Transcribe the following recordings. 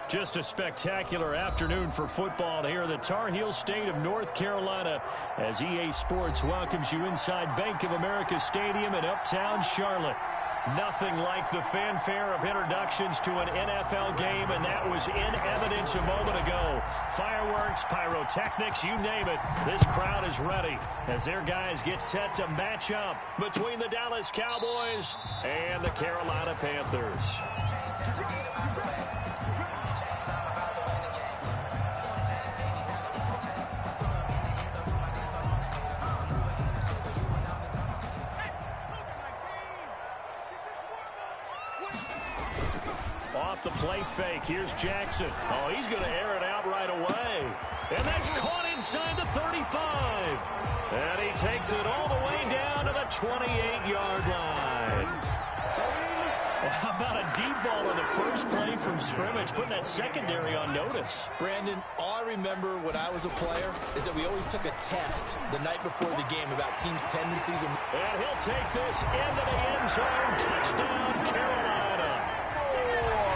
Just a spectacular afternoon for football here in the Tar Heel state of North Carolina as EA Sports welcomes you inside Bank of America Stadium in Uptown Charlotte. Nothing like the fanfare of introductions to an NFL game, and that was in evidence a moment ago. Fireworks, pyrotechnics, you name it. This crowd is ready as their guys get set to match up between the Dallas Cowboys and the Carolina Panthers. Off the play fake. Here's Jackson. Oh, he's going to air it out right away. And that's caught inside the 35. And he takes it all the way down to the 28-yard line. How about a deep ball on the first play from scrimmage, putting that secondary on notice? Brandon, all I remember when I was a player is that we always took a test the night before the game about teams' tendencies. And he'll take this into the end zone. Touchdown, Carolina.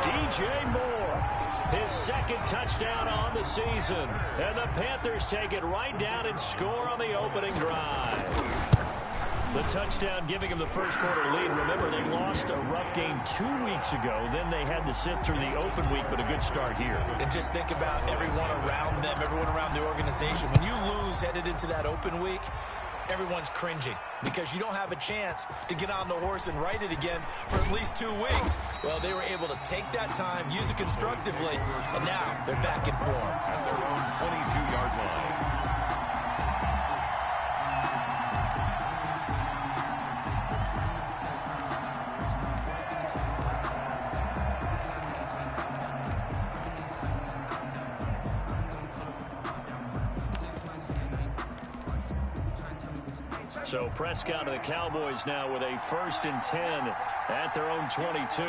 DJ Moore, his second touchdown on the season. And the Panthers take it right down and score on the opening drive. The touchdown giving them the first quarter lead. Remember, they lost a rough game 2 weeks ago. Then they had to sit through the open week, but a good start here. And just think about everyone around them, everyone around the organization. When you lose headed into that open week, everyone's cringing because you don't have a chance to get on the horse and ride it again for at least 2 weeks. Well, they were able to take that time, use it constructively, and now they're back in form. At their own 22-yard line. So Prescott of the Cowboys now with a 1st and 10 at their own 22.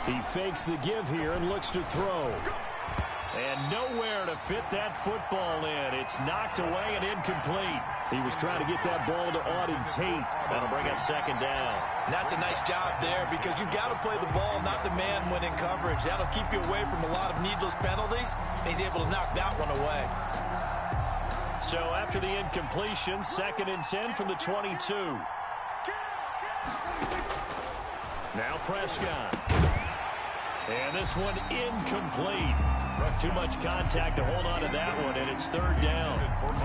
He fakes the give here and looks to throw. And nowhere to fit that football in. It's knocked away and incomplete. He was trying to get that ball to Auden Tate. That'll bring up 2nd down. And that's a nice job there because you've got to play the ball, not the man when in coverage. That'll keep you away from a lot of needless penalties. And he's able to knock that one away. So after the incompletion, 2nd and 10 from the 22. Now Prescott. And this one incomplete. Too much contact to hold on to that one, and it's 3rd down.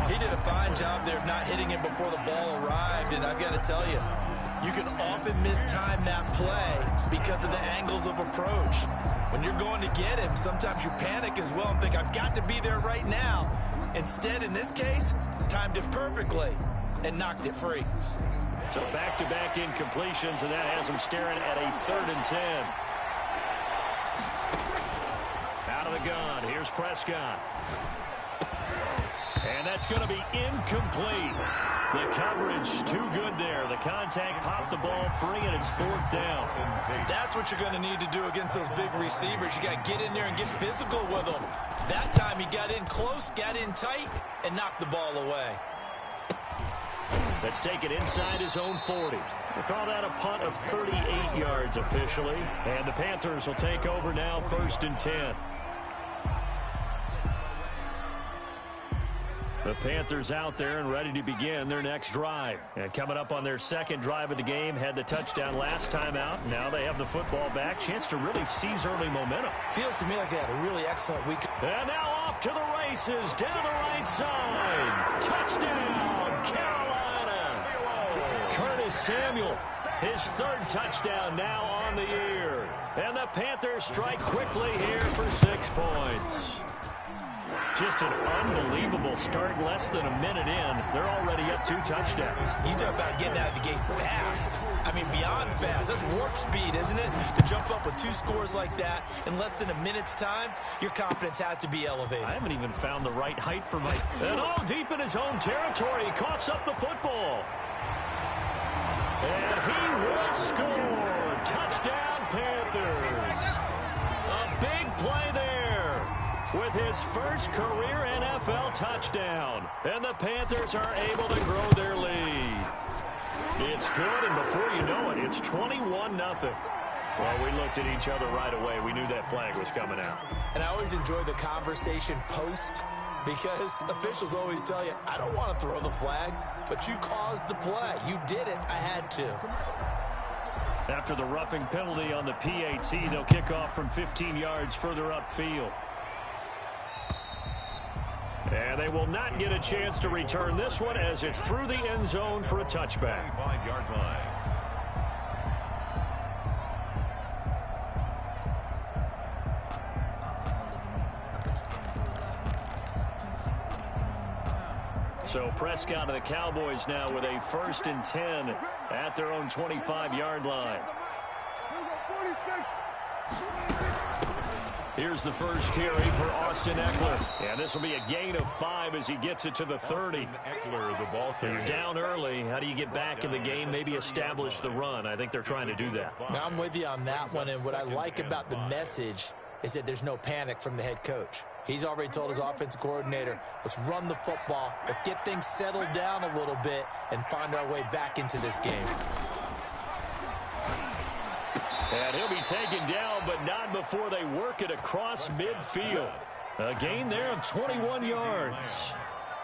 He did a fine job there of not hitting him before the ball arrived, and I've got to tell you, you can often mistime that play because of the angles of approach. When you're going to get him, sometimes you panic as well and think, I've got to be there right now. Instead, in this case, timed it perfectly and knocked it free. So back-to-back incompletions, and that has him staring at a 3rd and 10. Out of the gun, here's Prescott. And that's going to be incomplete. The coverage too good there. The contact popped the ball free, and it's 4th down. That's what you're going to need to do against those big receivers. You got to get in there and get physical with them. That time he got in close, got in tight, and knocked the ball away. Let's take it inside his own 40. We'll call that a punt of 38 yards officially. And the Panthers will take over now, 1st and 10. The Panthers out there and ready to begin their next drive. And coming up on their 2nd drive of the game, had the touchdown last time out. Now they have the football back. Chance to really seize early momentum. Feels to me like they had a really excellent week. And now off to the races, down the right side. Touchdown, Carolina. Curtis Samuel, his 3rd touchdown now on the year. And the Panthers strike quickly here for 6 points. Just an unbelievable start. Less than a minute in, they're already up 2 touchdowns. You talk about getting out of the gate fast. I mean, beyond fast. That's warp speed, isn't it? To jump up with 2 scores like that in less than a minute's time, your confidence has to be elevated. I haven't even found the right height for my... And all deep in his own territory, he coughs up the football. And he will score. Touchdown, Panthers. A big play there with his first career NFL touchdown. And the Panthers are able to grow their lead. It's good, and before you know it, it's 21-0. Well, we looked at each other right away. We knew that flag was coming out. And I always enjoy the conversation post because officials always tell you, I don't want to throw the flag, but you caused the play. You did it. I had to. After the roughing penalty on the PAT, they'll kick off from 15 yards further upfield. And they will not get a chance to return this one as it's through the end zone for a touchback. 5-yard line. So Prescott and the Cowboys now with a 1st and 10 at their own 25-yard line. Here's the first carry for Austin Eckler. And this will be a gain of 5 as he gets it to the 30. Eckler, the ball carrier. You're down early. How do you get back in the game? Maybe establish the run. I think they're trying to do that. Now, I'm with you on that one, and what I like about the message is that there's no panic from the head coach. He's already told his offensive coordinator, let's run the football, let's get things settled down a little bit and find our way back into this game. And he'll be taken down, but not before they work it across midfield. A gain there of 21 yards.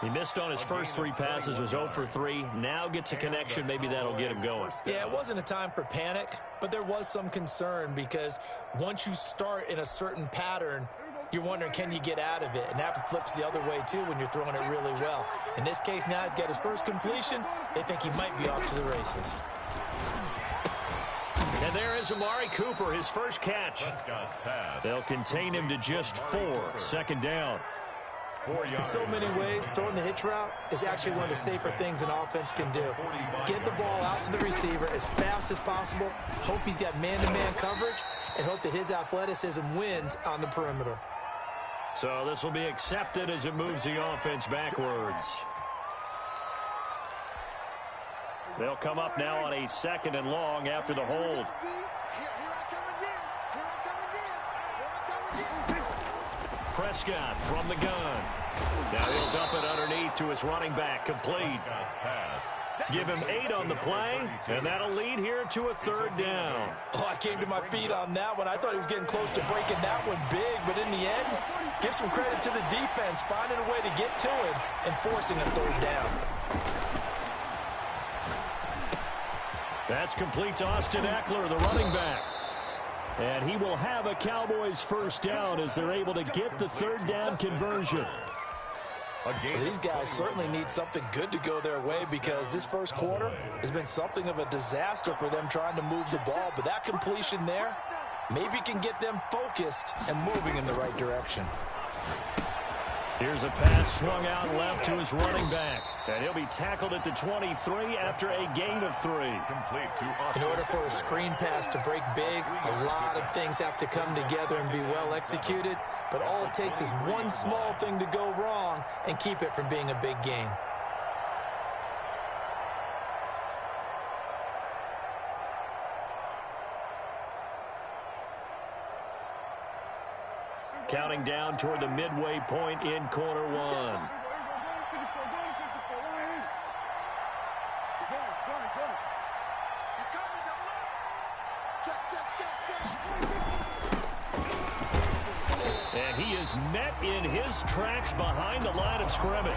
He missed on his first 3 passes, was 0 for 3. Now gets a connection. Maybe that'll get him going. Yeah, it wasn't a time for panic, but there was some concern because once you start in a certain pattern, you're wondering, can you get out of it? And that flips the other way, too, when you're throwing it really well. In this case, now he's got his first completion. They think he might be off to the races. And there is Amari Cooper, his first catch. They'll contain him to just 4. 2nd down. In so many ways, throwing the hitch route is actually one of the safer things an offense can do. Get the ball out to the receiver as fast as possible, hope he's got man-to-man coverage, and hope that his athleticism wins on the perimeter. So this will be accepted as it moves the offense backwards. They'll come up now on a 2nd and long after the hold. Prescott from the gun. Now he'll dump it underneath to his running back. Complete. Give him 8 on the play, and that'll lead here to a 3rd down. Oh, I came to my feet on that one. I thought he was getting close to breaking that one big, but in the end, give some credit to the defense, finding a way to get to him and forcing a 3rd down. That's complete to Austin Eckler, the running back. And he will have a Cowboys 1st down as they're able to get the 3rd down conversion. Well, these guys certainly need something good to go their way because this first quarter has been something of a disaster for them trying to move the ball. But that completion there maybe can get them focused and moving in the right direction. Here's a pass swung out left to his running back. And he'll be tackled at the 23 after a gain of 3. In order for a screen pass to break big, a lot of things have to come together and be well executed. But all it takes is one small thing to go wrong and keep it from being a big game. Counting down toward the midway point in quarter 1. And he is met in his tracks behind the line of scrimmage.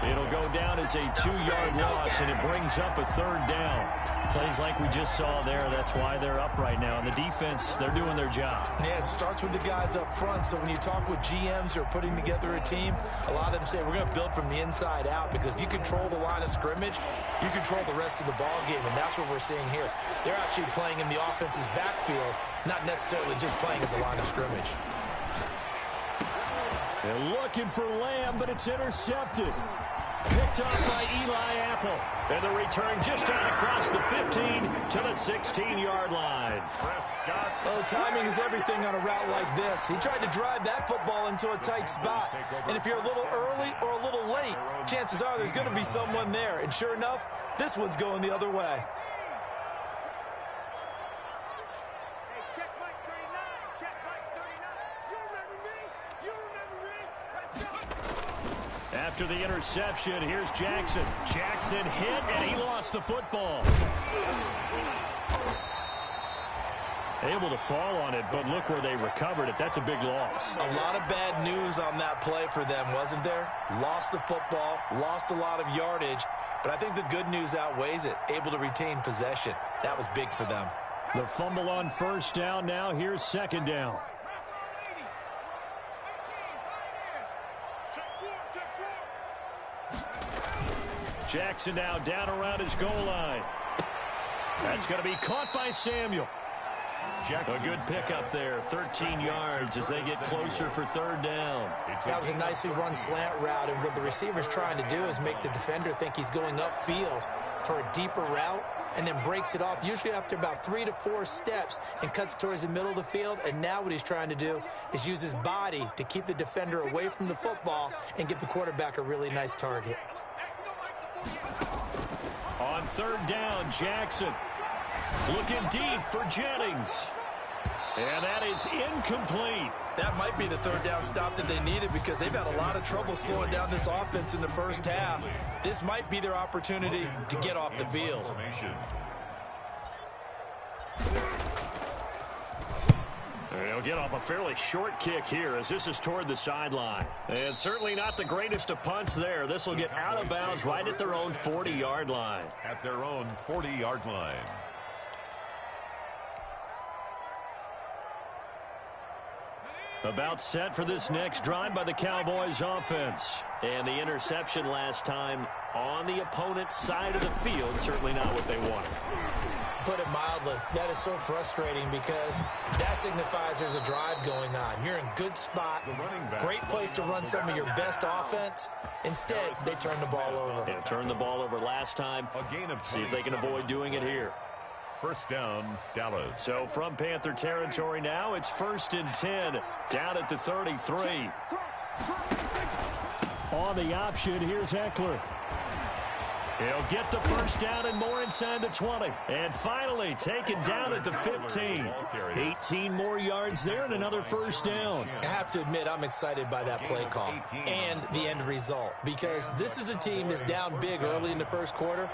It'll go down as a 2-yard loss, and it brings up a 3rd down. Plays like we just saw there, that's why they're up right now. And the defense, they're doing their job. Yeah, it starts with the guys up front. So when you talk with GMs who are putting together a team, a lot of them say we're going to build from the inside out because if you control the line of scrimmage, you control the rest of the ball game, and that's what we're seeing here. They're actually playing in the offense's backfield, not necessarily just playing at the line of scrimmage. They're looking for Lamb, but it's intercepted. Picked off by Eli Apple. And the return just out across the 15 to the 16-yard line. Well, timing is everything on a route like this. He tried to drive that football into a tight spot. And if you're a little early or a little late, chances are there's going to be someone there. And sure enough, this one's going the other way. After the interception, here's Jackson. Jackson hit, and he lost the football. Able to fall on it, but look where they recovered it. That's a big loss. A lot of bad news on that play for them, wasn't there? Lost the football, lost a lot of yardage, but I think the good news outweighs it. Able to retain possession. That was big for them. The fumble on first down. Now here's second down. Jackson now down around his goal line. That's going to be caught by Samuel. A good pickup there, 13 yards as they get closer for third down. That was a nicely run slant route, and what the receiver's trying to do is make the defender think he's going upfield for a deeper route and then breaks it off, usually after about 3 to 4 steps, and cuts towards the middle of the field. And now what he's trying to do is use his body to keep the defender away from the football and give the quarterback a really nice target. On third down, Jackson looking deep for Jennings. And that is incomplete. That might be the third down stop that they needed because they've had a lot of trouble slowing down this offense in the first half. This might be their opportunity to get off the field. They'll get off a fairly short kick here as this is toward the sideline. And certainly not the greatest of punts there. This will get out of bounds right at their own 40-yard line. At their own 40-yard line. About set for this next drive by the Cowboys offense. And the interception last time on the opponent's side of the field. Certainly not what they wanted. Put it mildly, that is so frustrating because that signifies there's a drive going on. You're in good spot, great place to run some of your best offense. Instead, they turn the ball over. They turned the ball over last time. See if they can avoid doing it here. First down, Dallas. So from Panther territory now, it's 1st and 10, down at the 33. On the option, here's Eckler. He'll get the first down and more inside the 20. And finally taken down at the 15. 18 more yards there and another first down. I have to admit, I'm excited by that play call and the end result because this is a team that's down big early in the first quarter.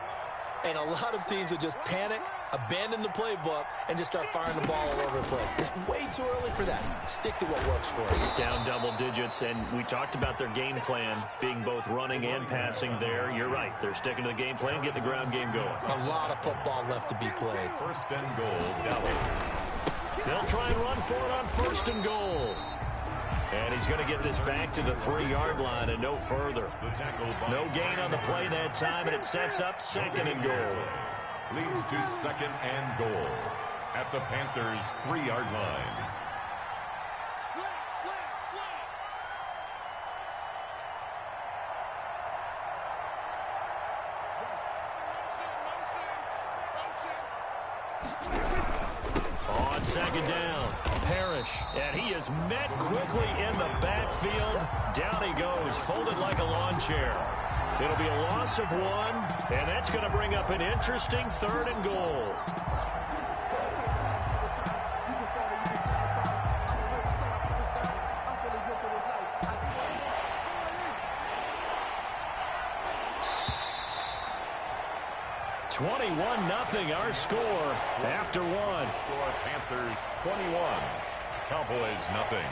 And a lot of teams will just panic, abandon the playbook, and just start firing the ball all over the place. It's way too early for that. Stick to what works for you. Down double digits, and we talked about their game plan being both running and passing there. You're right. They're sticking to the game plan, getting the ground game going. A lot of football left to be played. First and goal, Dallas. They'll try and run for it on 1st and goal. And he's going to get this back to the 3-yard line and no further. No gain on the play that time, and it sets up 2nd and goal. Leads to 2nd and goal at the Panthers' 3-yard line. On 2nd down, Parrish, and he is met quickly in the backfield. Down he goes, folded like a lawn chair. It'll be a loss of 1, and that's going to bring up an interesting 3rd and goal. (21-0) our score after 1. Score Panthers 21, Cowboys nothing.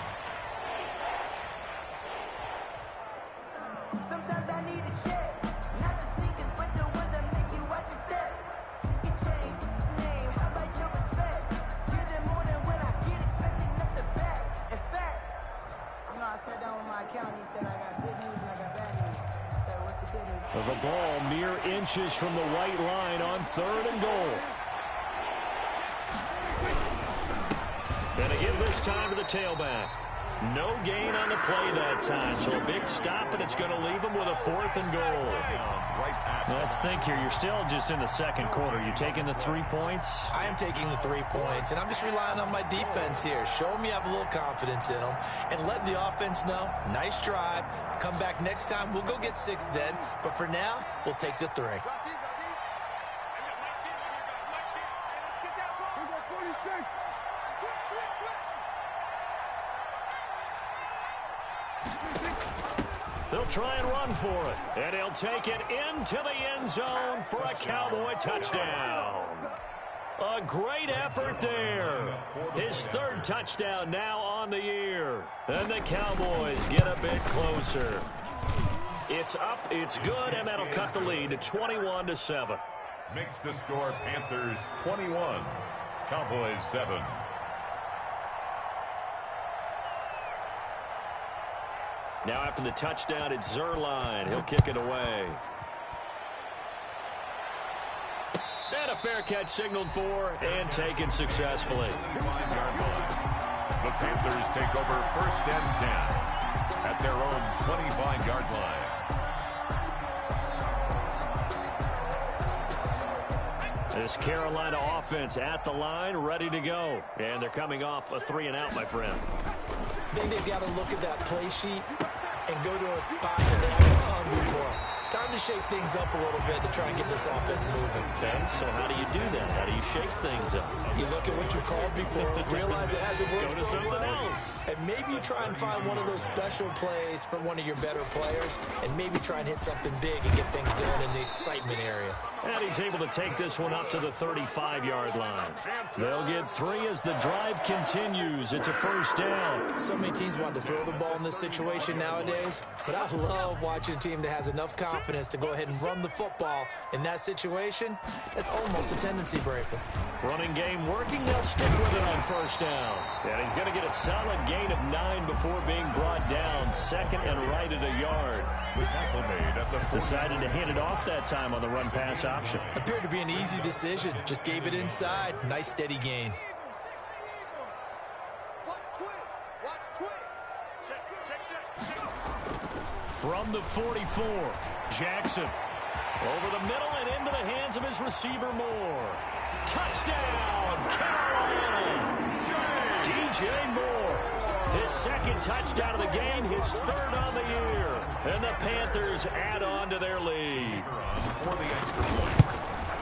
Sometimes I need a check, not the sneakers, but the ones that make you watch your step. You change name, how about your respect? You're the more than when I get expecting up the back. In fact, I sat down with my accountant. He said I got good news and I got bad news. I said, what's the good news? The ball mere inches from the white line on 3rd and goal. And again this time to the tailback. No gain on the play that time, so a big stop, and it's going to leave them with a 4th and goal. Let's think here. You're still just in the 2nd quarter. You taking the 3 points? I am taking the 3 points, and I'm just relying on my defense here. Show me I have a little confidence in them, and let the offense know, nice drive. Come back next time. We'll go get 6 then, but for now, we'll take the 3. 'Switch. They'll try and run for it, and he'll take it into the end zone for a Cowboy touchdown. A great effort there. His third touchdown now on the year. And the Cowboys get a bit closer. It's up, it's good, and that'll cut the lead to 21-7. Makes the score Panthers 21, Cowboys 7. Now after the touchdown, it's Zerline. He'll kick it away. And a fair catch signaled for and taken successfully. 5-yard line. The Panthers take over 1st and 10 at their own 25-yard line. This Carolina offense at the line, ready to go. And they're coming off a 3-and-out, my friend. I think they've got to look at that play sheet and go to a spot that they haven't done before. Time to shake things up a little bit to try and get this offense moving. Okay, so how do you do that? How do you shake things up? You look at what you called before, realize it hasn't worked Go to so something well, else. and maybe you try and find one of those special plays from one of your better players, and maybe try and hit something big and get things going in the excitement area. And he's able to take this one up to the 35-yard line. They'll get 3 as the drive continues. It's a 1st down. So many teams want to throw the ball in this situation nowadays, but I love watching a team that has enough confidence to go ahead and run the football. In that situation, that's almost a tendency breaker. Running game working. They'll stick with it on 1st down. And he's going to get a solid gain of 9 before being brought down. 2nd and right at a yard. The tackle made at the Decided to hand it off that time on the run-pass option. Appeared to be an easy decision. Just gave it inside. Nice steady gain. From the 44, Jackson. Over the middle and into the hands of his receiver, Moore. Touchdown, Carolina! DJ Moore. His 2nd touchdown of the game, his 3rd on the year. And the Panthers add on to their lead. for the extra point.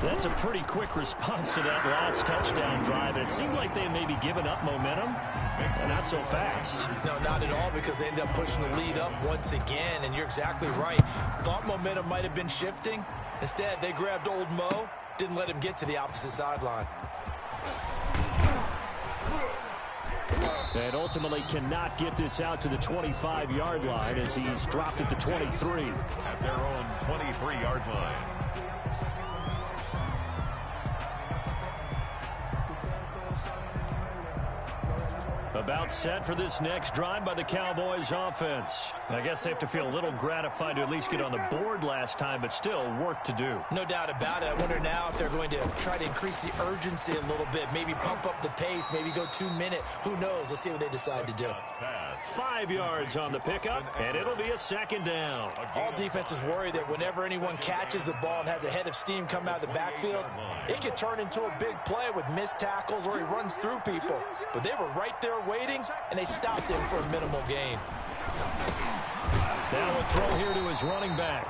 That's a pretty quick response to that last touchdown drive. It seemed like they had maybe given up momentum, but not so fast. No, not at all, because they end up pushing the lead up once again, and you're exactly right. Thought momentum might have been shifting. Instead, they grabbed old Mo, didn't let him get to the opposite sideline. And ultimately cannot get this out to the 25-yard line as he's dropped at the 23. At their own 23-yard line. About set for this next drive by the Cowboys offense. I guess they have to feel a little gratified to at least get on the board last time, but still work to do. No doubt about it. I wonder now if they're going to try to increase the urgency a little bit, maybe pump up the pace, maybe go 2 minute. Who knows? Let's see what they decide to do. 5 yards on the pickup, and it'll be a 2nd down. All defenses worry that whenever anyone catches the ball and has a head of steam come out of the backfield, it can turn into a big play with missed tackles or he runs through people. But they were right there waiting, and they stopped him for a minimal gain. Now a throw here to his running back.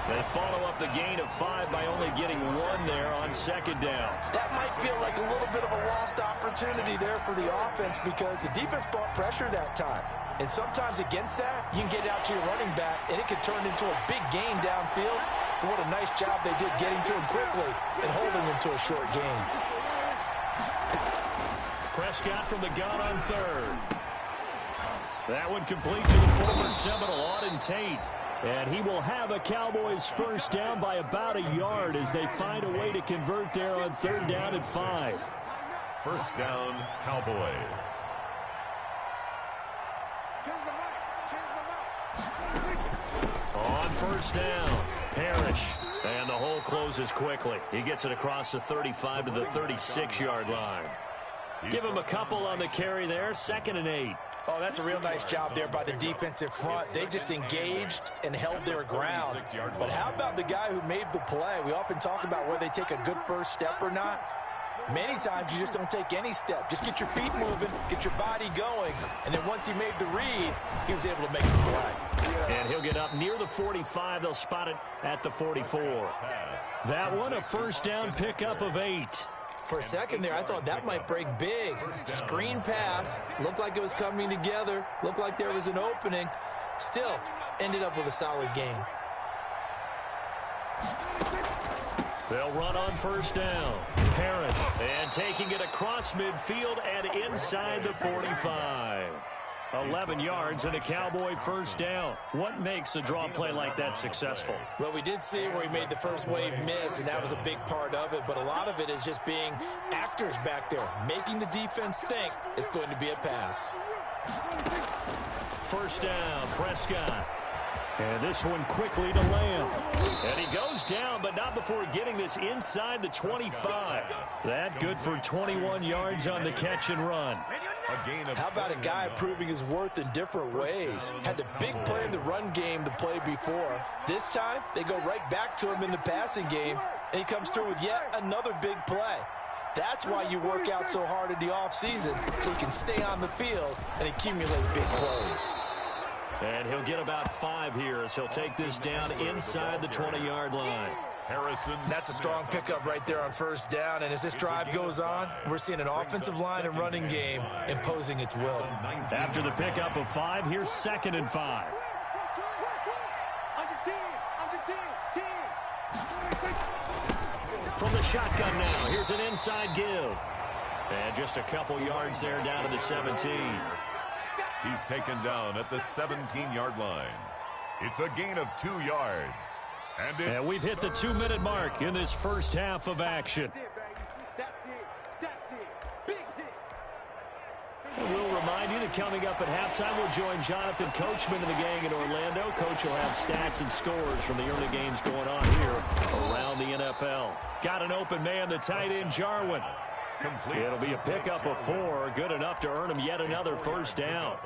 They follow up the gain of 5 by only getting 1 there on 2nd down. That might feel like a little bit of a lost opportunity there for the offense because the defense brought pressure that time. And sometimes against that, you can get out to your running back, and it could turn into a big gain downfield. But what a nice job they did getting to him quickly and holding him to a short gain. Prescott from the gun on 3rd. That one complete to the former Seminole, Auden Tate. And he will have a Cowboys 1st down by about a yard as they find a way to convert there on 3rd down and 5. 1st down, Cowboys. On 1st down, Parrish. And the hole closes quickly. He gets it across the 35 to the 36-yard line. Give him a couple on the carry there, 2nd and 8. Oh, that's a real nice job there by the defensive front. They just engaged and held their ground. But how about the guy who made the play? We often talk about whether they take a good first step or not. Many times you just don't take any step. Just get your feet moving, get your body going, and then once he made the read, he was able to make the play. And he'll get up near the 45. They'll spot it at the 44. That one, a 1st down pickup of 8. For a second there, I thought that might break big. Screen pass. Looked like it was coming together. Looked like there was an opening. Still, ended up with a solid game. They'll run on 1st down. Parrish. And taking it across midfield and inside the 45. 11 yards and a Cowboy first down. What makes a draw play like that successful? Well, we did see where he made the first wave miss, and that was a big part of it. But a lot of it is just being actors back there, making the defense think it's going to be a pass. First down, Prescott. And this one quickly to Lamb. And he goes down, but not before getting this inside the 25. That good for 21 yards on the catch and run. How about a guy proving his worth in different ways? Had the big play in the run game the play before. This time, they go right back to him in the passing game, and he comes through with yet another big play. That's why you work out so hard in the offseason, so you can stay on the field and accumulate big plays. And he'll get about 5 here as he'll take this down inside the 20-yard line. Harrison. That's a strong pickup right there on first down. And as this drive goes on, we're seeing an offensive line and running game imposing its will. After the pickup of 5, here's 2nd and 5. From the shotgun now, here's an inside give. And just a couple yards there down to the 17. He's taken down at the 17-yard line. It's a gain of 2 yards. And we've hit the 2-minute mark in this first half of action. And we'll remind you that coming up at halftime, we'll join Jonathan Coachman and the gang in Orlando. Coach will have stats and scores from the early games going on here around the NFL. Got an open man, the tight end, Jarwin. It'll be a pickup of 4, good enough to earn him yet another first down.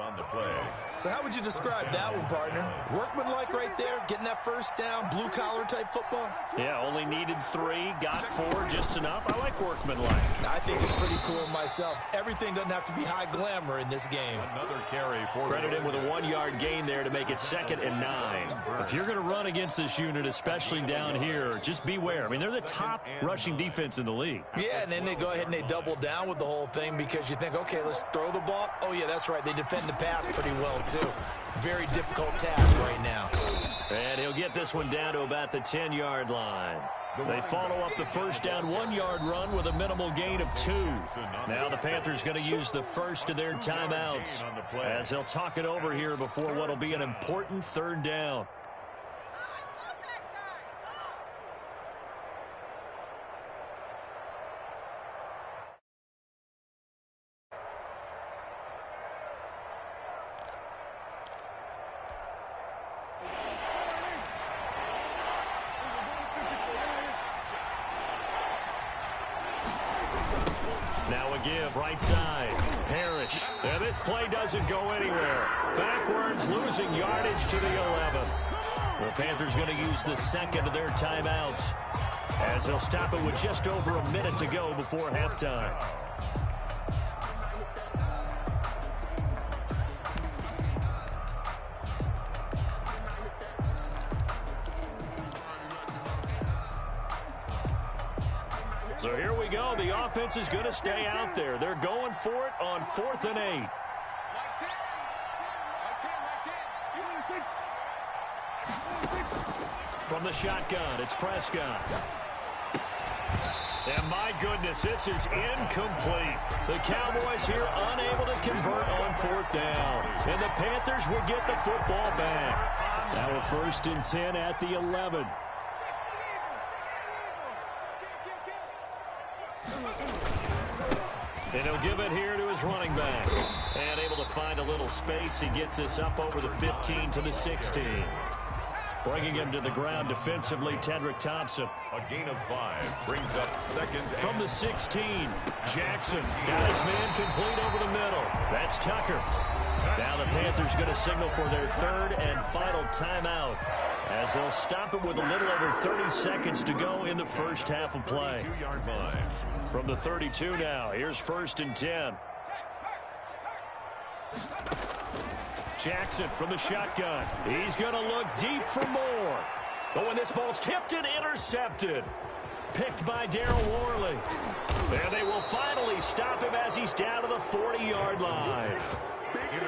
So how would you describe that one, partner? Workmanlike right there, getting that first down, blue-collar type football? Yeah, only needed 3, got 4, just enough. I like workmanlike. I think it's pretty cool myself. Everything doesn't have to be high glamour in this game. Another carry for Credit him with a 1-yard gain there to make it 2nd and 9. If you're going to run against this unit, especially down here, just beware. I mean, they're the top rushing defense in the league. Yeah, and then they go ahead and they double down with the whole thing because you think, okay, let's throw the ball. Oh, yeah, that's right. They defend the pass pretty well, too. Very difficult task right now. And he'll get this one down to about the 10-yard line. They follow up the first down 1-yard run with a minimal gain of 2. Now the Panthers going to use the first of their timeouts as they'll talk it over here before what will be an important 3rd down. Now a give, right side. Parrish. And this play doesn't go anywhere. Backwards, losing yardage to the 11. The Panthers going to use the 2nd of their timeouts as they'll stop it with just over a minute to go before halftime. So here we go. The offense is going to stay out there. They're going for it on 4th and 8. From the shotgun, it's Prescott. And my goodness, this is incomplete. The Cowboys here unable to convert on 4th down. And the Panthers will get the football back. Now a 1st and 10 at the 11. And he'll give it here to his running back. And able to find a little space. He gets this up over the 15 to the 16. Bringing him to the ground defensively, Tedrick Thompson. A gain of 5 brings up 2nd. From the 16, Jackson got his man complete over the middle. That's Tucker. Now the Panthers going to signal for their 3rd and final timeout as they'll stop it with a little over 30 seconds to go in the first half of play. 2-yard line. From the 32 now, here's 1st and 10. Jackson from the shotgun. He's going to look deep for more. But when this ball's tipped and intercepted, picked by Darryl Worley. And they will finally stop him as he's down to the 40-yard line.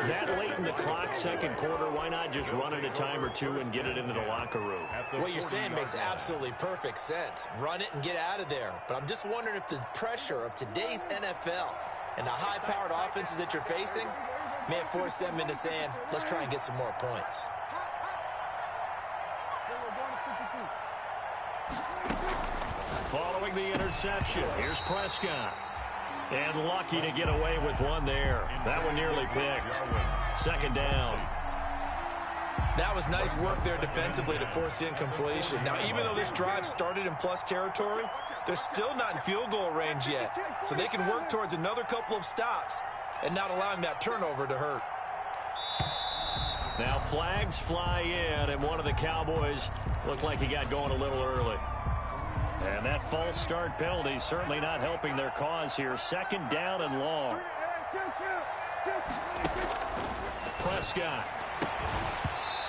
That late in the clock, second quarter, why not just run it a time or two and get it into the locker room? What you're saying makes absolutely perfect sense. Run it and get out of there. But I'm just wondering if the pressure of today's NFL and the high-powered offenses that you're facing may force them into saying, let's try and get some more points. Following the interception, here's Prescott. And lucky to get away with one there. That one nearly picked. Second down. That was nice work there defensively to force the incompletion. Now, even though this drive started in plus territory, they're still not in field goal range yet. So they can work towards another couple of stops and not allowing that turnover to hurt. Now flags fly in, and one of the Cowboys looked like he got going a little early. And that false start penalty certainly not helping their cause here. Second down and long. Prescott.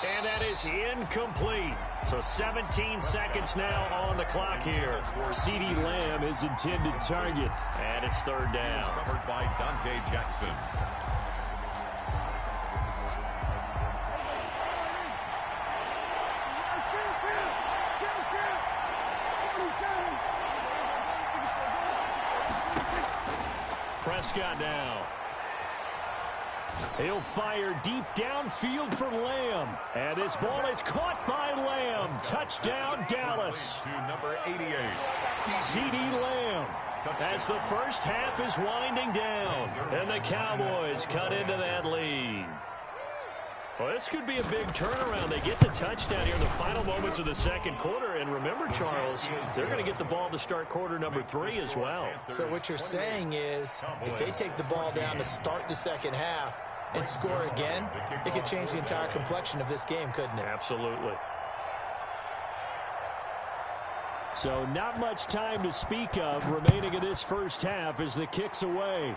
And that is incomplete. So 17 seconds now on the clock here. CeeDee Lamb is intended target. And it's third down. Covered by Dante Jackson. Prescott now. He'll fire deep downfield for Lamb. And this ball is caught by Lamb. Touchdown, Dallas. To number 88. CeeDee Lamb. As the first half is winding down. And the Cowboys cut into that lead. Well, this could be a big turnaround. They get the touchdown here in the final moments of the second quarter. And remember, Charles, they're going to get the ball to start quarter number 3 as well. So what you're saying is if they take the ball down to start the second half and score again, it could change the entire complexion of this game, couldn't it? Absolutely. So not much time to speak of remaining in this first half as the kick's away.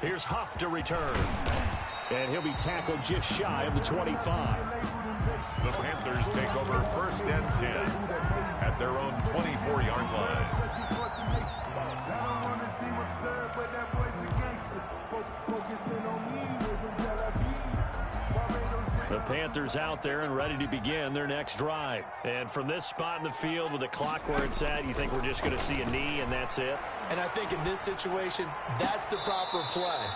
Here's Huff to return. And he'll be tackled just shy of the 25. The Panthers take over first and 10 at their own 24-yard line. The Panthers out there and ready to begin their next drive. And from this spot in the field with the clock where it's at, you think we're just going to see a knee and that's it? And I think in this situation, that's the proper play.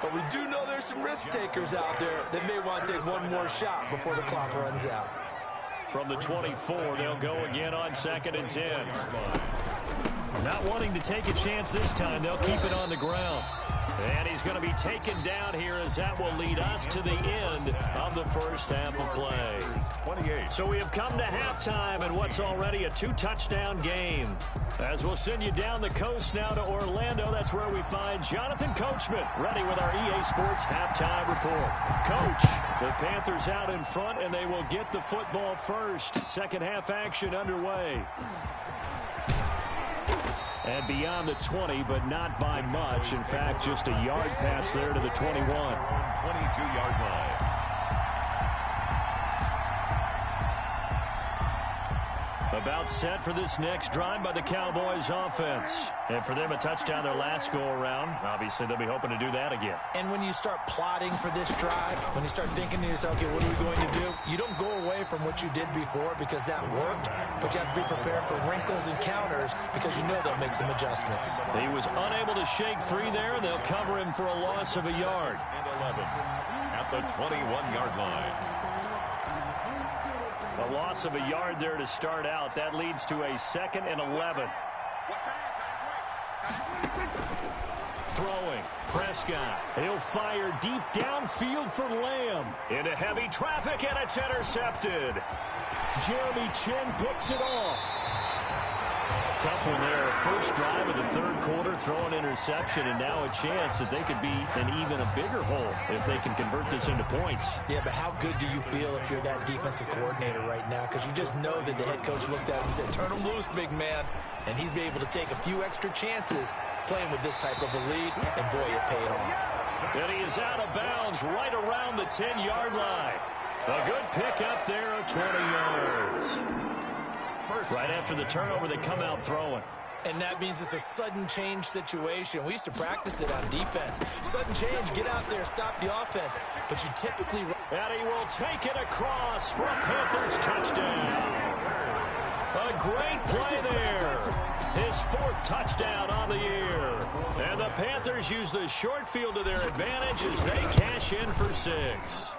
But we do know there's some risk takers out there that may want to take one more shot before the clock runs out. From the 24, they'll go again on 2nd and 10. Not wanting to take a chance this time, they'll keep it on the ground. And he's going to be taken down here as that will lead us to the end of the first half of play. 28. So we have come to halftime in what's already a 2-touchdown game. As we'll send you down the coast now to Orlando, that's where we find Jonathan Coachman ready with our EA Sports halftime report. Coach, the Panthers out in front, and they will get the football first. Second half action underway. And beyond the 20, but not by much. In fact, just a yard pass there to the 21. 22-yard line. About set for this next drive by the Cowboys offense. And for them, a touchdown their last go-around. Obviously, they'll be hoping to do that again. And when you start plotting for this drive, when you start thinking to yourself, okay, what are we going to do? You don't go away from what you did before because that worked, but you have to be prepared for wrinkles and counters because you know they'll make some adjustments. He was unable to shake free there, and they'll cover him for a loss of a yard. And 11 at the 21-yard line. A loss of a yard there to start out. That leads to a 2nd and 11. Throwing. Prescott. He'll fire deep downfield for Lamb. Into heavy traffic, and it's intercepted. Jeremy Chin picks it off. Tough one there. First drive of the third quarter, throwing interception, and now a chance that they could be in even a bigger hole if they can convert this into points. Yeah, but how good do you feel if you're that defensive coordinator right now? Because you just know that the head coach looked at him and said, turn him loose, big man. And he'd be able to take a few extra chances playing with this type of a lead, and boy, it paid off. And he is out of bounds right around the 10-yard line. A good pick up there of 20 yards. Right after the turnover, they come out throwing. And that means it's a sudden change situation. We used to practice it on defense. Sudden change, get out there, stop the offense. But you typically... And he will take it across for a Panthers touchdown. A great play there. His 4th touchdown on the year. And the Panthers use the short field to their advantage as they cash in for 6.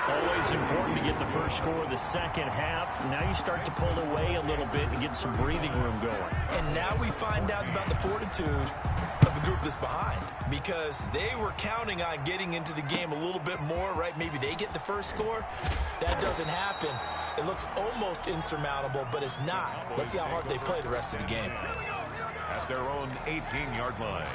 Always important to get the first score of the second half. Now you start to pull away a little bit and get some breathing room going. And now we find out about the fortitude of the group that's behind, because they were counting on getting into the game a little bit more, right? Maybe they get the first score. That doesn't happen. It looks almost insurmountable, but it's not. Let's see how hard they play the rest of the game. At their own 18-yard line.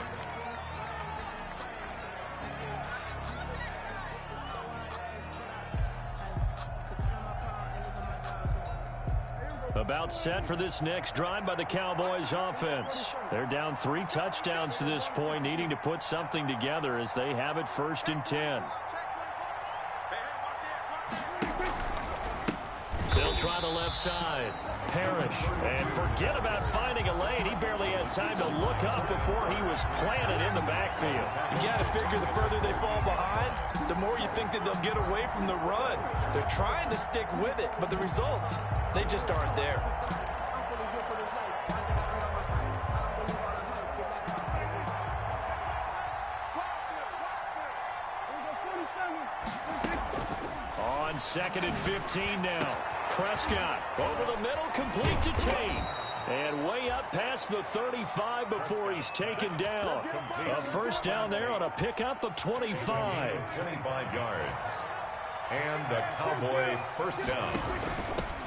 About set for this next drive by the Cowboys offense. They're down 3 touchdowns to this point, needing to put something together as they have it 1st and 10. They'll try the left side. Parrish. And forget about finding a lane. He barely had time to look up before he was planted in the backfield. You got to figure the further they fall behind, the more you think that they'll get away from the run. They're trying to stick with it, but the results, they just aren't there. On 2nd and 15 now. Prescott over the middle, complete to Tate. And way up past the 35 before he's taken down. A first down there on a pickup of 25. 25 yards. And the Cowboy first down.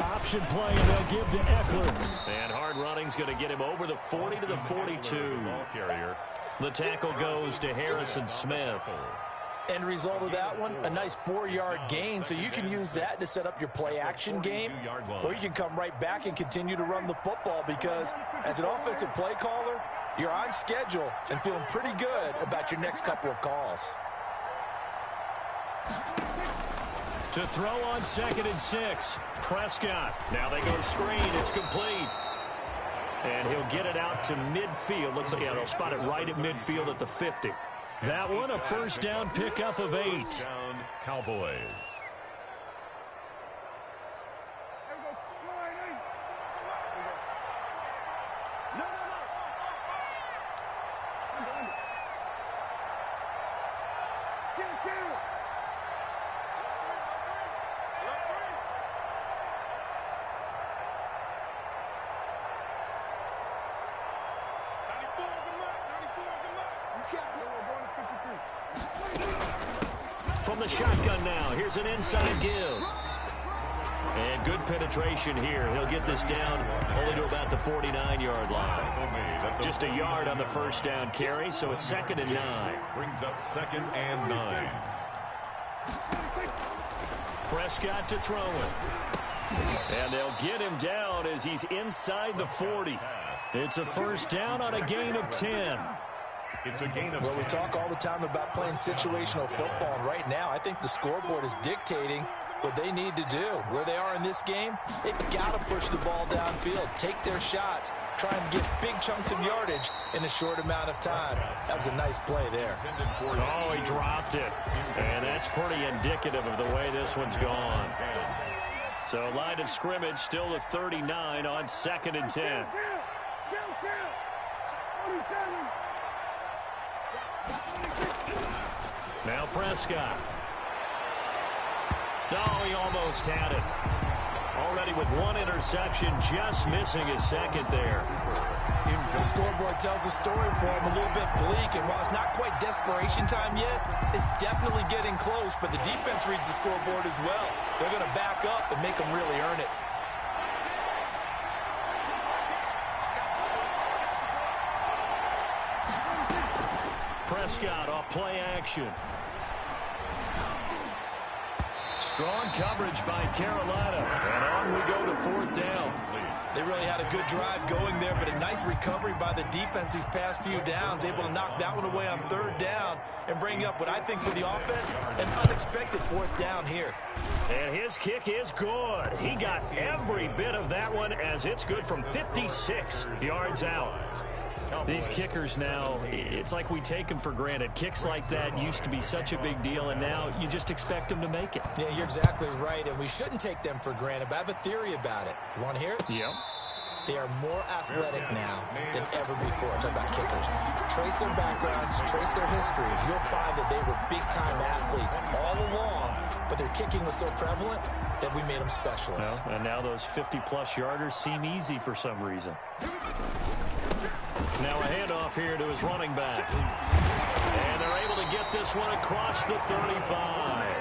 Option play, and they'll give to Eckler. And hard running's going to get him over the 40 to the 42. Ball carrier. The tackle goes to Harrison Smith. End result of that one, a nice 4-yard gain, so you can use that to set up your play-action game, or you can come right back and continue to run the football, because as an offensive play caller, you're on schedule and feeling pretty good about your next couple of calls. To throw on 2nd and 6. Prescott. Now they go screen. It's complete. And he'll get it out to midfield. Looks like, yeah, they'll spot it right at midfield at the 50. That one, a first down pickup of 8. Down Cowboys. From the shotgun now, here's an inside give. And good penetration here. He'll get this down only to about the 49-yard line. Just a yard on the first down carry, so it's 2nd and 9. Brings up 2nd and 9. Prescott to throw it. And they'll get him down as he's inside the 40. It's a first down on a gain of 10. It's a gain of Well, we talk all the time about playing situational football, and right now I think the scoreboard is dictating what they need to do. Where they are in this game, they've got to push the ball downfield, take their shots, try and get big chunks of yardage in a short amount of time. That was a nice play there. Oh, he dropped it. And that's pretty indicative of the way this one's gone. So line of scrimmage still at 39 on 2nd and 10. Now Prescott. No, he almost had it. Already with one interception, just missing his 2nd there. The scoreboard tells a story for him, a little bit bleak, and while it's not quite desperation time yet, it's definitely getting close, but the defense reads the scoreboard as well. They're going to back up and make them really earn it. Prescott off play action. Strong coverage by Carolina. And on we go to 4th down. They really had a good drive going there, but a nice recovery by the defense these past few downs, able to knock that one away on 3rd down and bring up what I think for the offense, an unexpected 4th down here. And his kick is good. He got every bit of that one as it's good from 56 yards out. These kickers now, it's like we take them for granted. Kicks like that used to be such a big deal, and now you just expect them to make it. Yeah, you're exactly right, and we shouldn't take them for granted, but I have a theory about it. You want to hear it? Yep. They are more athletic now than ever before. Talk about kickers. Trace their backgrounds, trace their histories. You'll find that they were big-time athletes all along, but their kicking was so prevalent that we made them specialists. Well, and now those 50-plus yarders seem easy for some reason. Now a handoff here to his running back. And they're able to get this one across the 35.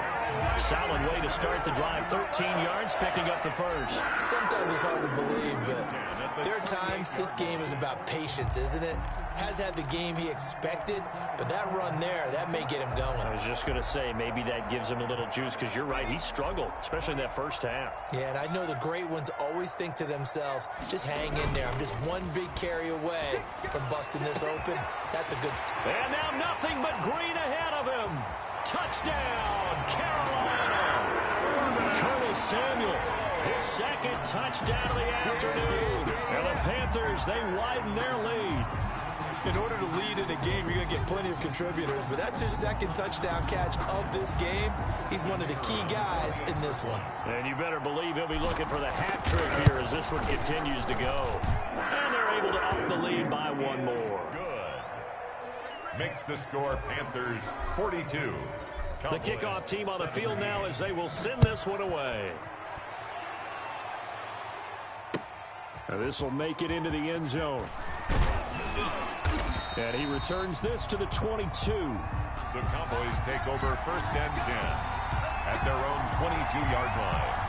Solid way to start the drive. 13 yards, picking up the first. Sometimes it's hard to believe, but there are times this game is about patience, isn't it? Has had the game he expected, but that run there, that may get him going. I was just going to say, maybe that gives him a little juice, because you're right, he struggled, especially in that first half. Yeah, and I know the great ones always think to themselves, just hang in there. I'm just one big carry away from busting this open. That's a good start. And now nothing but green ahead of him. Touchdown, Carolina. Colonel Samuel, his second touchdown of the afternoon. And the Panthers, they widen their lead. In order to lead in a game, you're going to get plenty of contributors, but that's his second touchdown catch of this game. He's one of the key guys in this one. And you better believe he'll be looking for the hat trick here as this one continues to go. And they're able to up the lead by one more. Good. Makes the score Panthers 42. The kickoff team on the field now as they will send this one away. This will make it into the end zone. And he returns this to the 22. The Cowboys take over 1st and 10 at their own 22-yard line.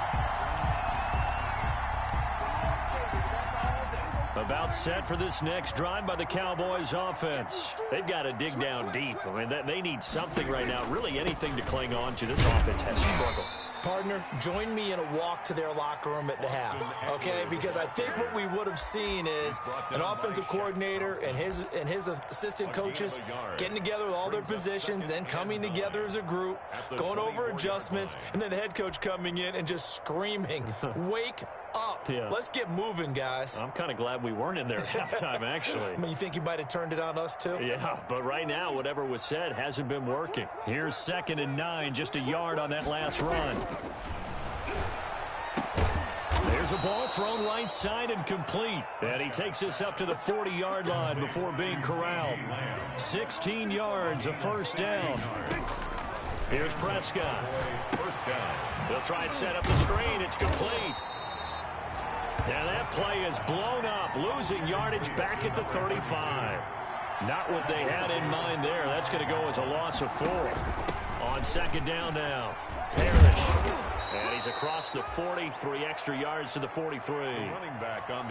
About set for this next drive by the Cowboys offense. They've got to dig down deep. I mean, they need something right now, really anything to cling on to. This offense has struggled. Partner, join me in a walk to their locker room at the half, okay? Because I think what we would have seen is an offensive coordinator and his assistant coaches getting together with all their positions, then coming together as a group, going over adjustments, and then the head coach coming in and just screaming, wake up. Yeah. Let's get moving, guys. I'm kind of glad we weren't in there at halftime, actually. I mean, you think he might have turned it on us, too? Yeah, but right now, whatever was said hasn't been working. Here's 2nd and 9, just a yard on that last run. There's a ball thrown right side and complete. And he takes this up to the 40-yard line before being corralled. 16 yards, a 1st down. Here's Prescott. 1st down. They'll try and set up the screen. It's complete. Now that play is blown up, losing yardage back at the 35. Not what they had in mind there. That's going to go as a loss of 4. On 2nd down now, Parrish. And he's across the 40, 3 extra yards to the 43.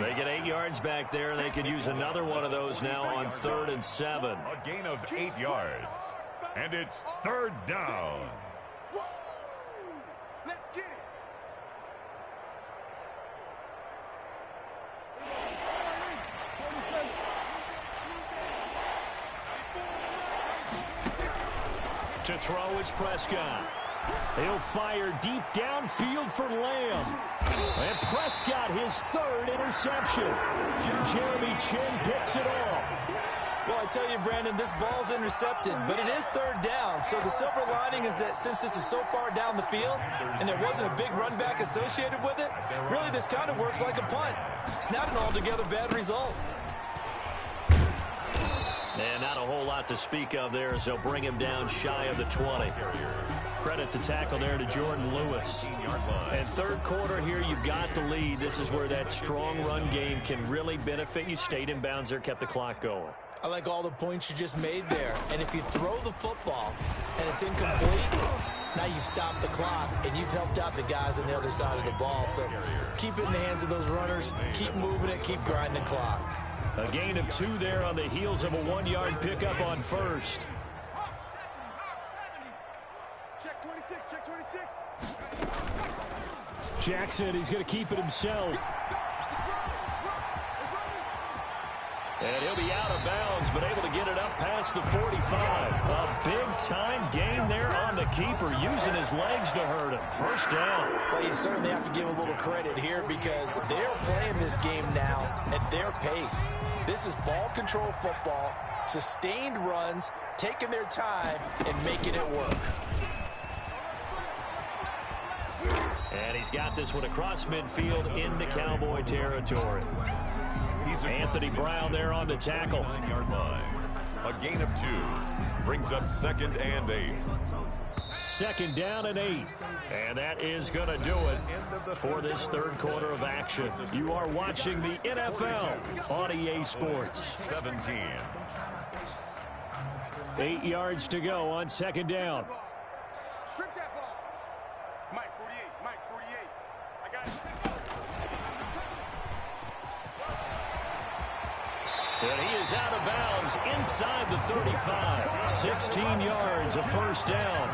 They get 8 yards back there. They could use another one of those now on 3rd and 7. A gain of 8 yards. And it's 3rd down. Let's get it. To throw is Prescott. He'll fire deep downfield for Lamb. And Prescott, his 3rd interception. Jeremy Chin picks it off. Well, I tell you, Brandon, this ball's intercepted, but it is 3rd down. So the silver lining is that since this is so far down the field and there wasn't a big run back associated with it, really this kind of works like a punt. It's not an altogether bad result. And not a whole lot to speak of there as they'll bring him down shy of the 20. Credit the tackle there to Jordan Lewis. And 3rd quarter here, you've got the lead. This is where that strong run game can really benefit you. Stayed in bounds there, kept the clock going. I like all the points you just made there. And if you throw the football and it's incomplete, now you've stopped the clock and you've helped out the guys on the other side of the ball. So keep it in the hands of those runners. Keep moving it. Keep grinding the clock. A gain of 2 there on the heels of a 1-yard pickup on 1st. Check Jackson, he's going to keep it himself. And he'll be out of bounds, but able to get it up past the 45. A big-time gain there on the keeper, using his legs to hurt him. First down. Well, you certainly have to give a little credit here because they're playing this game now at their pace. This is ball control football, sustained runs, taking their time, and making it work. And he's got this one across midfield into Cowboy territory. Anthony Brown there on the tackle. 9-yard line. A gain of 2 brings up 2nd and 8. 2nd down and 8. And that is going to do it for this third quarter of action. You are watching the NFL on EA Sports. 17. 8 yards to go on 2nd down. Strip that ball. Mike 48. Mike 48. I got it. And he is out of bounds inside the 35. 16 yards, a first down.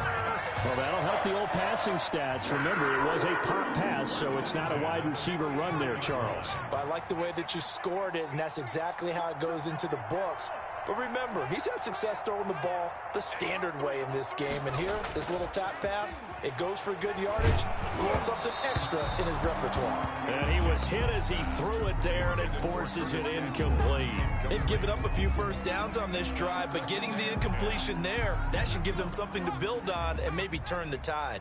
Well, that'll help the old passing stats. Remember, it was a pop pass, so it's not a wide receiver run there, Charles. But I like the way that you scored it, and that's exactly how it goes into the books. But remember, he's had success throwing the ball the standard way in this game. And here, this little tap pass, it goes for good yardage, a little something extra in his repertoire. And he was hit as he threw it there, and it forces it incomplete. They've given up a few first downs on this drive, but getting the incompletion there, that should give them something to build on and maybe turn the tide.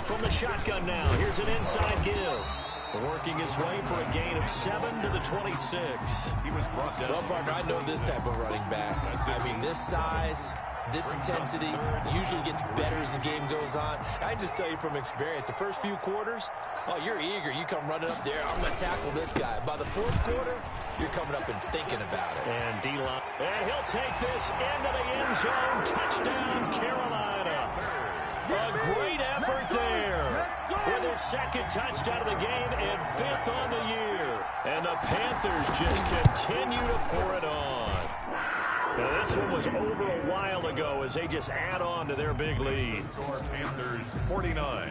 From the shotgun now, here's an inside give. Working his way for a gain of 7 to the 26. He was brought down. Well, partner, I know this type of running back. I mean, this size, this intensity usually gets better as the game goes on. I just tell you from experience, the first few quarters, oh, you're eager. You come running up there, I'm going to tackle this guy. By the fourth quarter, you're coming up and thinking about it. And D-line. And he'll take this into the end zone. Touchdown, Carolina. A great effort there. With his 2nd touchdown of the game and 5th on the year. And the Panthers just continue to pour it on. Now, this one was over a while ago as they just add on to their big lead. Panthers 49.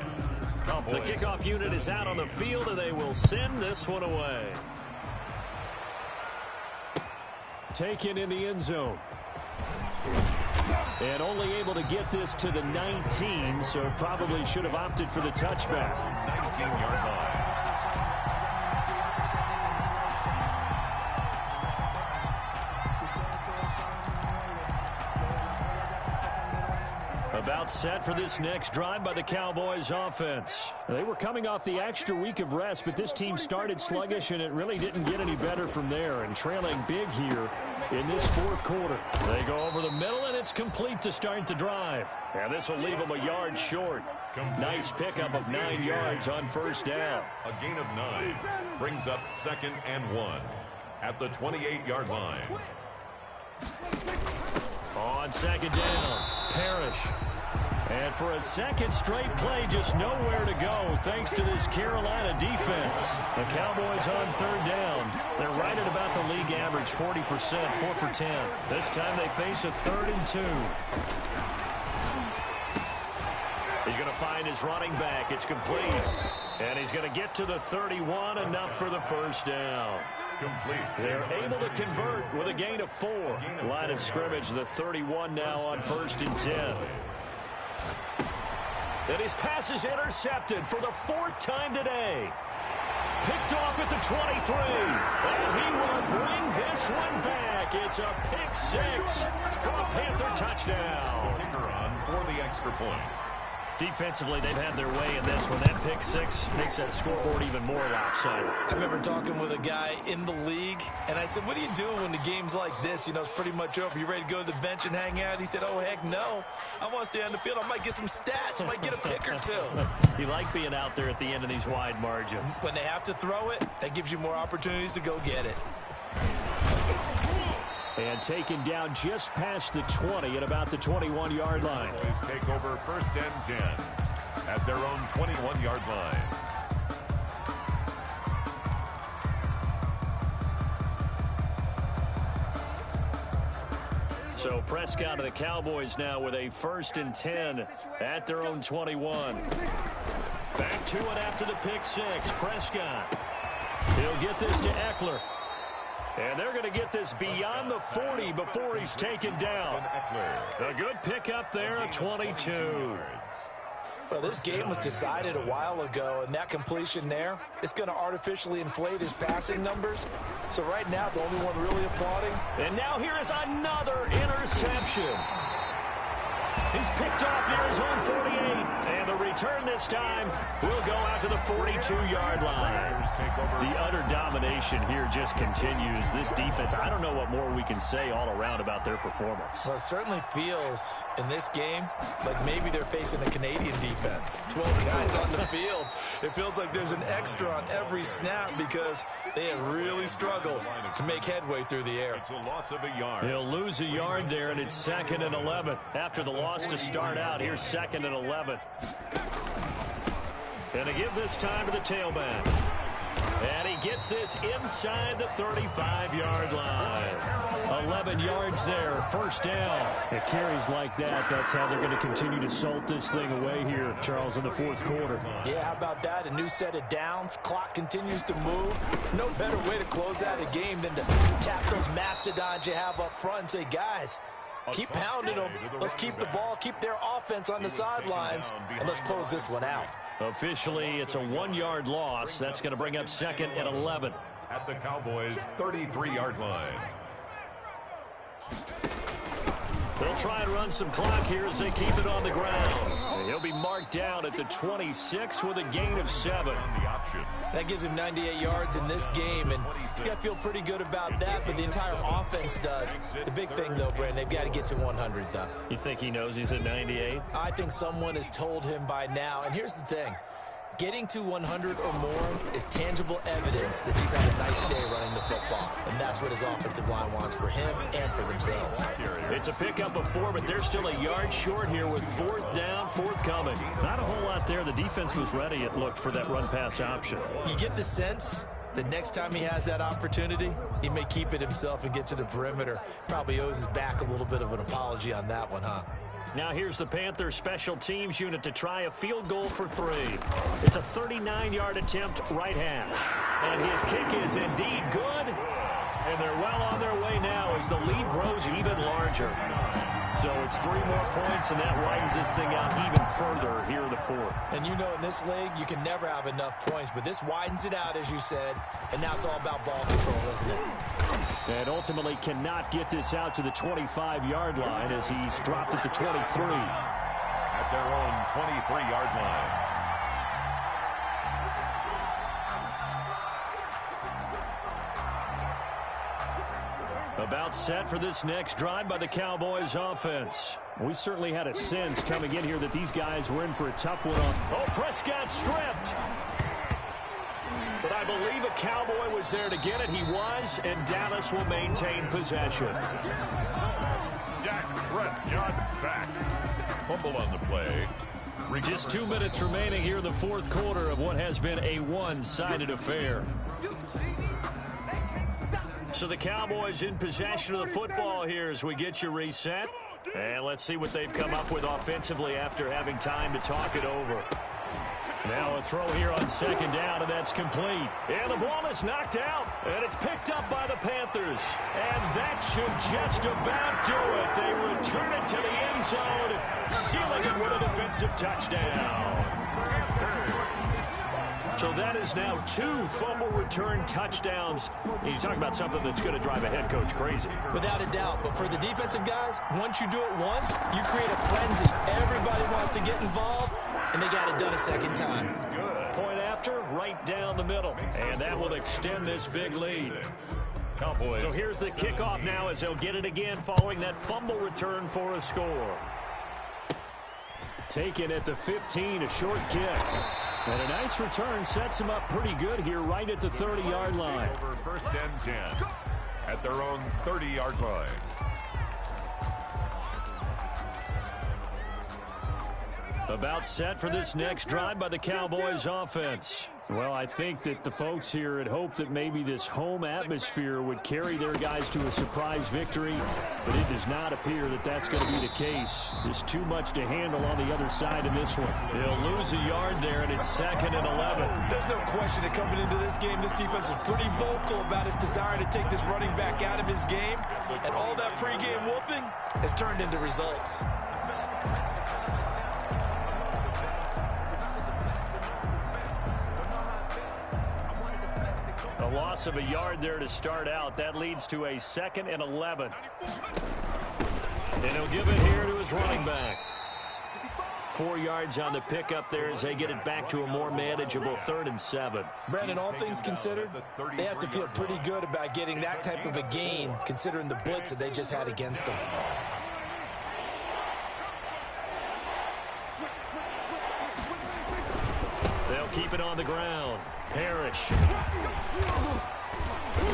The kickoff unit is out on the field, and they will send this one away. Taken in the end zone. And only able to get this to the 19, so probably should have opted for the touchback. 19-yard line. About set for this next drive by the Cowboys offense. They were coming off the extra week of rest, but this team started sluggish, and it really didn't get any better from there, and trailing big here in this fourth quarter. They go over the middle, and it's complete to start the drive. And this will leave them a yard short. Nice pickup of 9 yards on first down. A gain of 9 brings up 2nd and 1 at the 28-yard line. On 2nd down, Parrish. And for a second straight play, just nowhere to go thanks to this Carolina defense. The Cowboys on 3rd down. They're right at about the league average, 40%, 4 for 10. This time they face a 3rd and 2. He's going to find his running back. It's complete. And he's going to get to the 31, enough for the first down. Complete. They're able to convert with a gain of 4. Line of scrimmage, the 31 now on 1st and 10. And his pass is intercepted for the 4th time today. Picked off at the 23. And he will bring this one back. It's a pick 6 for a Panther touchdown. Kicker on for the extra point. Defensively, they've had their way in this one. That pick 6 makes that scoreboard even more lopsided. I remember talking with a guy in the league, and I said, what do you do when the game's like this? You know, it's pretty much over. You ready to go to the bench and hang out? He said, oh, heck no. I want to stay on the field. I might get some stats. I might get a pick or 2. You like being out there at the end of these wide margins. When they have to throw it, that gives you more opportunities to go get it. And taken down just past the 20 at about the 21-yard line. Cowboys take over 1st and 10 at their own 21-yard line. So Prescott of the Cowboys now with a 1st and 10 at their own 21. Back to it after the pick six. Prescott. He'll get this to Eckler. And they're going to get this beyond the 40 before he's taken down. A good pickup there at 22. Well, this game was decided a while ago, and that completion there is going to artificially inflate his passing numbers. So right now, the only one really applauding. And now here is another interception. He's picked off near his own 48. And the return this time will go out to the 42-yard line. The utter domination here just continues. This defense, I don't know what more we can say all around about their performance. Well, it certainly feels in this game like maybe they're facing a Canadian defense. 12 guys on the field. It feels like there's an extra on every snap because they have really struggled to make headway through the air. It's a loss of a yard. He'll lose a yard there, and it's 2nd and 11. After the loss to start out, here's 2nd and 11. And to give this time to the tailback. And he gets this inside the 35-yard line. 11 yards there, 1st down. It carries like that. That's how they're going to continue to salt this thing away here, Charles, in the 4th quarter. Yeah, how about that? A new set of downs. Clock continues to move. No better way to close out a game than to tap those mastodons you have up front and say, guys, keep pounding them. Let's keep the ball, keep their offense on the sidelines, and let's close this one out. Officially, it's a 1-yard loss. That's going to bring up 2nd and 11. At the Cowboys' 33-yard line. They'll try and run some clock here as they keep it on the ground. And he'll be marked down at the 26 with a gain of 7. That gives him 98 yards in this game, and he's got to feel pretty good about that, but the entire offense does. The big thing, though, Brandon, they've got to get to 100, though. You think he knows he's at 98? I think someone has told him by now, and here's the thing. Getting to 100 or more is tangible evidence that you've had a nice day running the football. And that's what his offensive line wants for him and for themselves. It's a pickup of 4, but they're still a yard short here with 4th down, forthcoming. Not a whole lot there. The defense was ready, it looked, for that run-pass option. You get the sense the next time he has that opportunity, he may keep it himself and get to the perimeter. Probably owes his back a little bit of an apology on that one, huh? Now here's the Panthers special teams unit to try a field goal for 3. It's a 39-yard attempt, right hash. And his kick is indeed good. And they're well on their way now as the lead grows even larger. So it's 3 more points, and that widens this thing out even further here in the 4th. And you know in this league, you can never have enough points, but this widens it out, as you said, and now it's all about ball control, isn't it? And ultimately cannot get this out to the 25-yard line as he's dropped it to 23. At their own 23-yard line. About set for this next drive by the Cowboys offense. We certainly had a sense coming in here that these guys were in for a tough one. Oh, Prescott stripped. But I believe a Cowboy was there to get it. He was, and Dallas will maintain possession. Dak Prescott sacked. Fumble on the play. Just 2 minutes remaining here in the 4th quarter of what has been a one-sided affair. So the Cowboys in possession of the football here as we get you reset. And let's see what they've come up with offensively after having time to talk it over. Now a throw here on 2nd down, and that's complete. And the ball is knocked out, and it's picked up by the Panthers. And that should just about do it. They return it to the end zone, sealing it with a defensive touchdown. So that is now 2 fumble return touchdowns. You talk about something that's going to drive a head coach crazy. Without a doubt. But for the defensive guys, once you do it once, you create a frenzy. Everybody wants to get involved, and they got it done a second time. Point after, right down the middle. And that will extend this big lead. Cowboys. So here's the kickoff now as they'll get it again following that fumble return for a score. Taken at the 15, a short kick. And a nice return sets them up pretty good here right at the 30-yard line. Over 1st and 10 at their own 30-yard line. About set for this next drive by the Cowboys offense. Well, I think that the folks here had hoped that maybe this home atmosphere would carry their guys to a surprise victory, but it does not appear that that's going to be the case. There's too much to handle on the other side of this one. They'll lose a yard there, and it's 2nd and 11. There's no question that coming into this game, this defense was pretty vocal about its desire to take this running back out of his game, and all that pregame wolfing has turned into results. A loss of a yard there to start out. That leads to a 2nd and 11. And he'll give it here to his running back. 4 yards on the pickup there as they get it back to a more manageable 3rd and 7. Brandon, all things considered, they have to feel pretty good about getting that type of a gain, considering the blitz that they just had against them. They'll keep it on the ground. Parrish.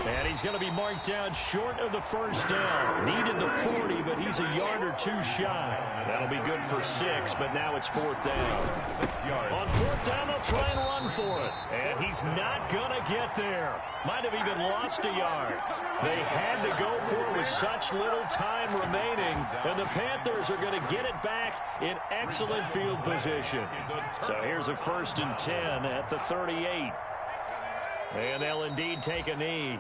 And he's going to be marked down short of the first down. Needed the 40, but he's a yard or two shy. That'll be good for 6, but now it's 4th down. On 4th down, they'll try and run for it. And he's not going to get there. Might have even lost a yard. They had to go for it with such little time remaining. And the Panthers are going to get it back in excellent field position. So here's a 1st and 10 at the 38. And they'll indeed take a knee.